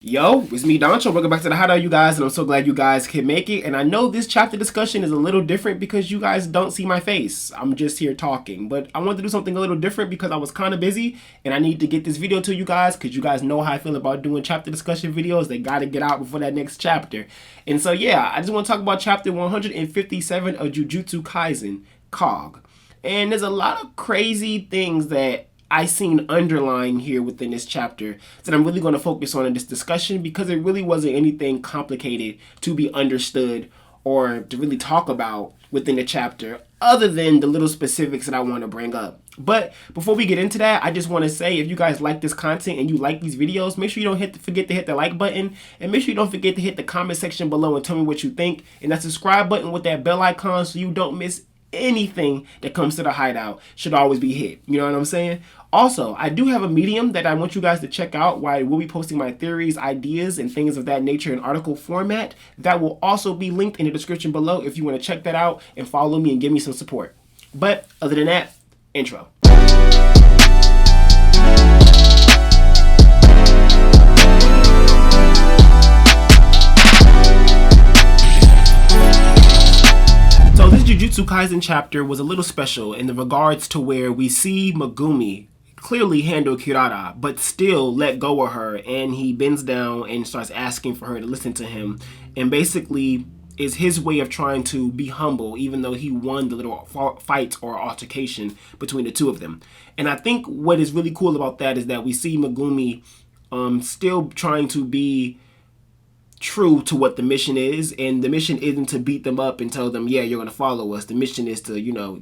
Yo, it's me, Doncho. Welcome back to the Hideout, you guys, and I'm so glad you guys can make it. And I know this chapter discussion is a little different because you guys don't see my face. I'm just here talking, but I wanted to do something a little different because I was kind of busy, and I need to get this video to you guys because you guys know how I feel about doing chapter discussion videos. They got to get out before that next chapter. And so, yeah, I just want to talk about chapter 157 of Jujutsu Kaisen, Cog. And there's a lot of crazy things that I seen underlying here within this chapter that I'm really going to focus on in this discussion because it really wasn't anything complicated to be understood or to really talk about within the chapter other than the little specifics that I want to bring up. But before we get into that, I just want to say if you guys like this content and you like these videos, make sure you don't forget to hit the like button, and make sure you don't forget to hit the comment section below and tell me what you think, and that subscribe button with that bell icon so you don't miss anything that comes to the Hideout should always be hit. You know what I'm saying? Also, I do have a Medium that I want you guys to check out where I will be posting my theories, ideas, and things of that nature in article format. That will also be linked in the description below if you want to check that out and follow me and give me some support. But other than that, intro. So this Jujutsu Kaisen chapter was a little special in the regards to where we see Megumi clearly handle Kirara, but still let go of her, and he bends down and starts asking for her to listen to him, and basically is his way of trying to be humble, even though he won the little fight or altercation between the two of them. And I think what is really cool about that is that we see Megumi still trying to be true to what the mission is, and the mission isn't to beat them up and tell them, yeah, you're gonna follow us. The mission is to,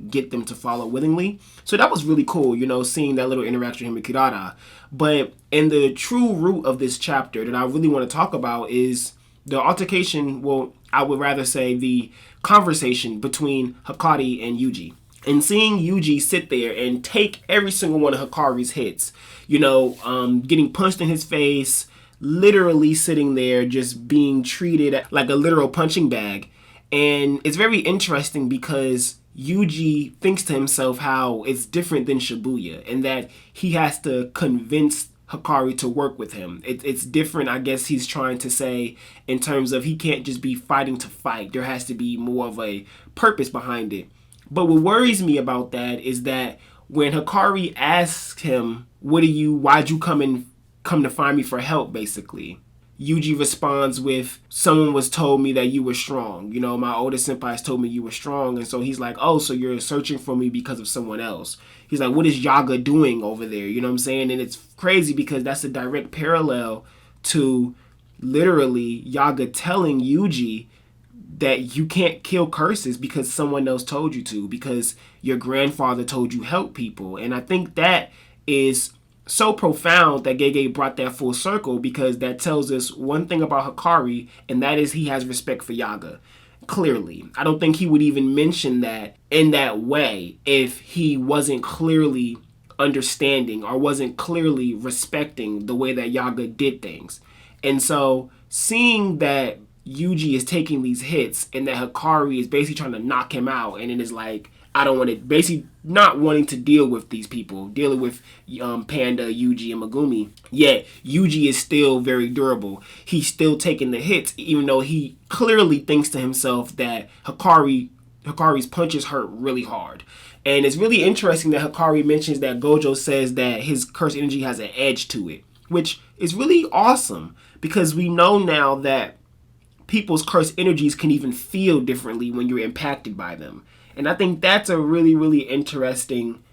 get them to follow willingly. So that was really cool, seeing that little interaction with him and Kirara. But in the true root of this chapter that I really want to talk about is the altercation, well, I would rather say the conversation between Hakari and Yuji. And seeing Yuji sit there and take every single one of Hakari's hits, getting punched in his face, literally sitting there just being treated like a literal punching bag. And it's very interesting because Yuji thinks to himself how it's different than Shibuya and that he has to convince Hakari to work with him. It's different, I guess he's trying to say, in terms of he can't just be fighting to fight. There has to be more of a purpose behind it. But what worries me about that is that when Hakari asks him, why'd you come to find me for help, basically, Yuji responds with, someone was told me that you were strong. My older senpais told me you were strong. And so he's like, oh, so you're searching for me because of someone else. He's like, what is Yaga doing over there? You know what I'm saying? And it's crazy because that's a direct parallel to literally Yaga telling Yuji that you can't kill curses because someone else told you to, because your grandfather told you help people. And I think that is so profound that Gege brought that full circle, because that tells us one thing about Hakari, and that is he has respect for Yaga. Clearly. I don't think he would even mention that in that way if he wasn't clearly understanding or wasn't clearly respecting the way that Yaga did things. And so seeing that Yuji is taking these hits and that Hakari is basically trying to knock him out, and it is like, I don't want to, basically not wanting to deal with these people, dealing with Panda, Yuji, and Megumi. Yet Yuji is still very durable. He's still taking the hits, even though he clearly thinks to himself that Hakari's punches hurt really hard. And it's really interesting that Hakari mentions that Gojo says that his curse energy has an edge to it, which is really awesome because we know now that people's curse energies can even feel differently when you're impacted by them. And I think that's a really, really interesting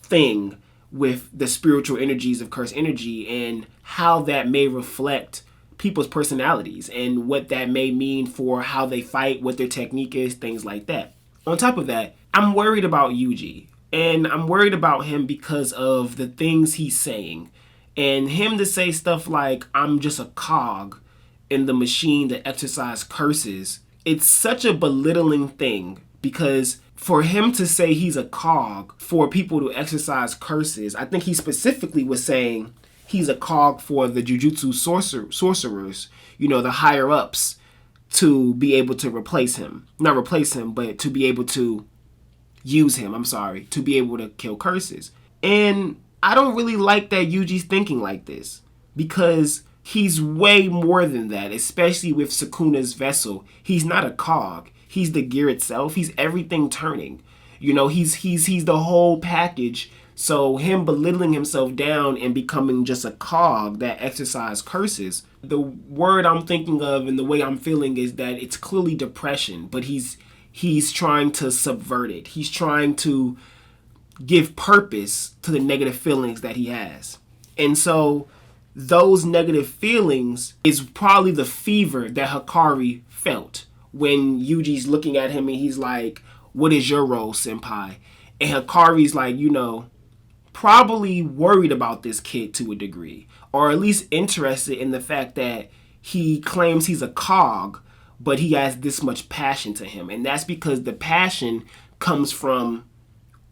thing with the spiritual energies of curse energy and how that may reflect people's personalities and what that may mean for how they fight, what their technique is, things like that. On top of that, I'm worried about Yuji. And I'm worried about him because of the things he's saying. And him to say stuff like, I'm just a cog in the machine that exercises curses. It's such a belittling thing, because for him to say he's a cog for people to exercise curses, I think he specifically was saying he's a cog for the Jujutsu sorcerers, the higher ups, to be able to replace him. Not replace him, but to be able to use him, to be able to kill curses. And I don't really like that Yuji's thinking like this, because He's way more than that, especially with Sukuna's vessel. He's not a cog. He's the gear itself. He's everything turning. You know, he's the whole package. So him belittling himself down and becoming just a cog that exercises curses, the word I'm thinking of and the way I'm feeling is that it's clearly depression, but he's trying to subvert it. He's trying to give purpose to the negative feelings that he has. And so those negative feelings is probably the fever that Hakari felt when Yuji's looking at him and he's like, what is your role, senpai? And Hakari's like, you know, probably worried about this kid to a degree, or at least interested in the fact that he claims he's a cog, but he has this much passion to him. And that's because the passion comes from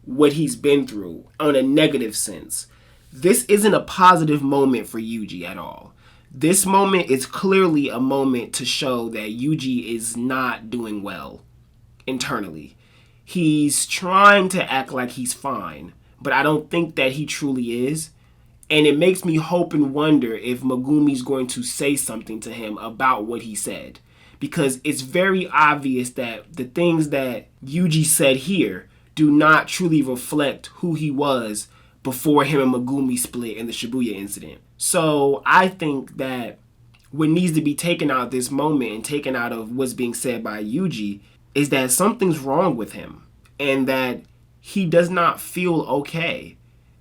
what he's been through on a negative sense. This isn't a positive moment for Yuji at all. This moment is clearly a moment to show that Yuji is not doing well internally. He's trying to act like he's fine, but I don't think that he truly is. And it makes me hope and wonder if Megumi's going to say something to him about what he said. Because it's very obvious that the things that Yuji said here do not truly reflect who he was before him and Megumi split in the Shibuya incident. So I think that what needs to be taken out of this moment and taken out of what's being said by Yuji is that something's wrong with him and that he does not feel okay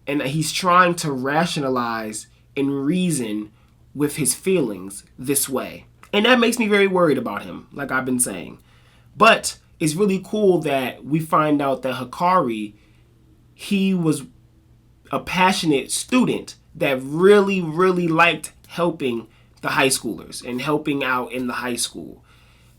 and that he's trying to rationalize and reason with his feelings this way. And that makes me very worried about him, like I've been saying. But it's really cool that we find out that Hakari, he was a passionate student that really, really liked helping the high schoolers and helping out in the high school.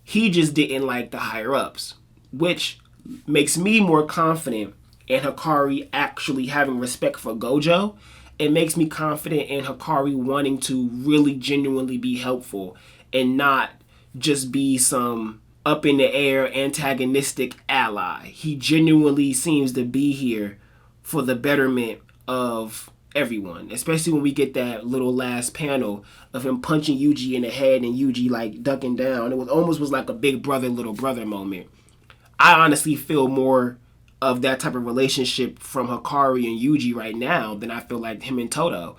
He just didn't like the higher ups, which makes me more confident in Hakari actually having respect for Gojo. It makes me confident in Hakari wanting to really genuinely be helpful and not just be some up in the air antagonistic ally. He genuinely seems to be here for the betterment of everyone, especially when we get that little last panel of him punching Yuji in the head and Yuji like ducking down. It was almost like a big brother, little brother moment. I honestly feel more of that type of relationship from Hakari and Yuji right now than I feel like him and Todo.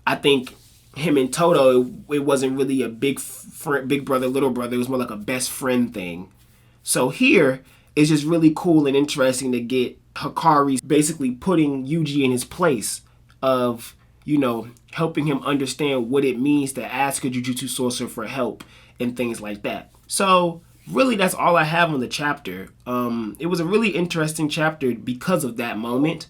I think him and Todo, it wasn't really a big brother, little brother. It was more like a best friend thing. So here, it's just really cool and interesting to get Hakari basically putting Yuji in his place of, you know, helping him understand what it means to ask a Jujutsu sorcerer for help and things like that. So really, that's all I have on the chapter. It was a really interesting chapter because of that moment.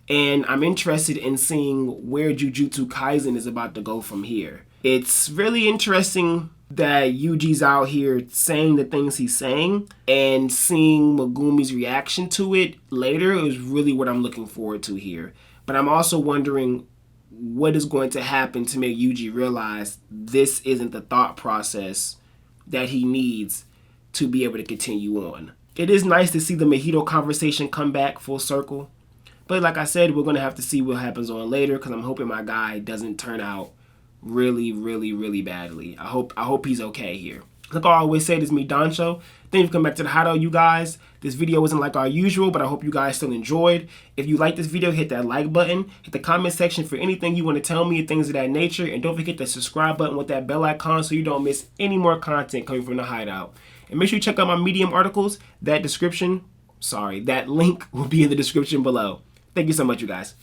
And I'm interested in seeing where Jujutsu Kaisen is about to go from here. It's really interesting that Yuji's out here saying the things he's saying, and seeing Megumi's reaction to it later is really what I'm looking forward to here. But I'm also wondering what is going to happen to make Yuji realize this isn't the thought process that he needs to be able to continue on. It is nice to see the Mahito conversation come back full circle. But like I said, we're going to have to see what happens on later, because I'm hoping my guy doesn't turn out really, really, really badly. I hope he's okay here. Like I always say, this is me, Dancho. Thank you for coming back to the Hideout, you guys. This video wasn't like our usual, but I hope you guys still enjoyed. If you like this video, hit that like button. Hit the comment section for anything you want to tell me and things of that nature. And don't forget the subscribe button with that bell icon so you don't miss any more content coming from the Hideout. And make sure you check out my Medium articles. That link will be in the description below. Thank you so much, you guys.